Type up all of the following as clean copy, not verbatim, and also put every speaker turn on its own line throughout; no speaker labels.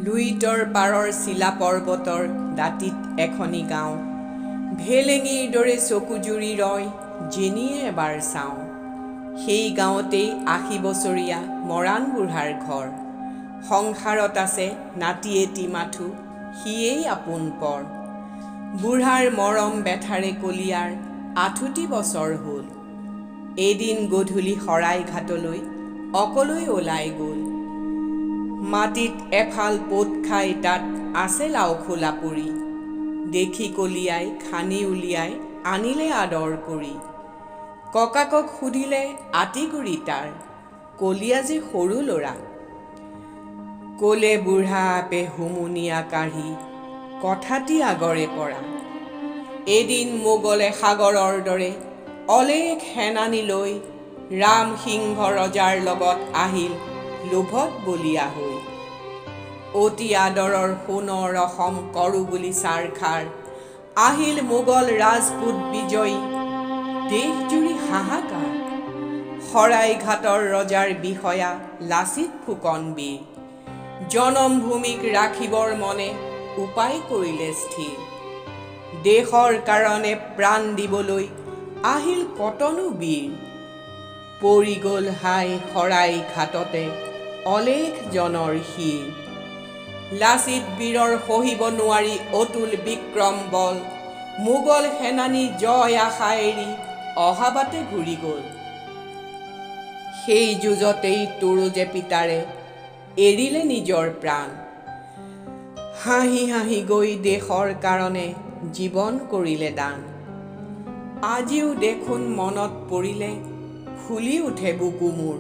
লুইতৰ পাৰৰ চিলা পৰ্বতৰ দাঁতিত এখনি গাঁও, ভেলেঙিৰ দৰে চকু জুৰি ৰয় যেনিয়ে এবাৰ চাওঁ। সেই গাঁৱতেই ৮০ বছৰীয়া মৰাণ বুঢ়াৰ ঘৰ। সংসাৰত আছে নাতি এটি মাথো, সিয়েই আপোন পৰ। বুঢ়াৰ মৰম বেথাৰে কলিয়াৰ ৬৮ বছৰ হ'ল। এদিন গধূলি শৰাইঘাটলৈ অকলৈ ওলাই গ'ল। মাটিত এফাল পোত খাই তাত আছে লাওখোলা পৰি। দেখি কলিয়াই খানি উলিয়াই আনিলে আদৰ কৰি। ককাকক সুধিলে আতিগুৰি তাৰ, কলিয়া যে সৰু ল'ৰা। ক'লে বুঢ়া আপে হুমুনিয়া কাঢ়ি, কথাটি আগৰে পৰা। এদিন মোগলে সাগৰৰ দৰে অলেখ সেনানী লৈ ৰাম সিংহ ৰজাৰ লগত আহিল লোভত বলিয়া হৈ। অতি আদৰৰ সোণৰ অসম কৰোঁ বুলি ছাৰখাৰ, আহিল মোগল ৰাজপুত বিজয়ী, দেশজুৰি হাহাকাৰ। শৰাইঘাটৰ ৰজাৰ বিষয়া লাচিত ফুকন বীৰ, জনমভূমিক ৰাখিবৰ মনে উপায় কৰিলে স্থিৰ। দেশৰ কাৰণে প্ৰাণ দিবলৈ আহিল কতনো বীৰ। পৰি গ'ল হাই শৰাইঘাটতে অলেখ জনৰ শিৰ। লাচিত বীৰৰ সহিব নোৱাৰি অতুল বিক্ৰম বল, মোগল সেনানী জয় আশা এৰি অহা বাটে ঘূৰি গ'ল। সেই যুঁজতেই তুৰুজে পিতাৰে এৰিলে নিজৰ প্ৰাণ। হাঁহি হাঁহি গৈ দেশৰ কাৰণে জীৱন কৰিলে দান। আজিও দেখোন মনত পৰিলে ফুলি উঠে বুকু মোৰ।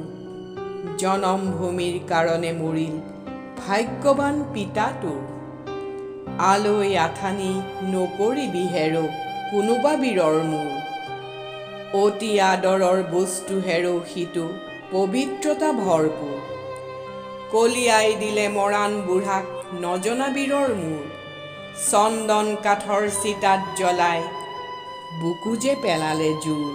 জনমভূমিৰ কাৰণে মৰিল ভাগ্যৱান পিতা তোৰ। আলৈ আথানি নকৰিবি হেৰ' কোনোবা বীৰৰ মূৰ। অতি আদৰৰ বস্তু হেৰ' সিটো পবিত্ৰতা ভৰপূৰ। কলিয়াই দিলে মৰাণ বুঢ়াক নজনা বীৰৰ মূৰ। চন্দন কাঠৰ চিতাত জ্বলাই বুকু যে পেলালে জোৰ।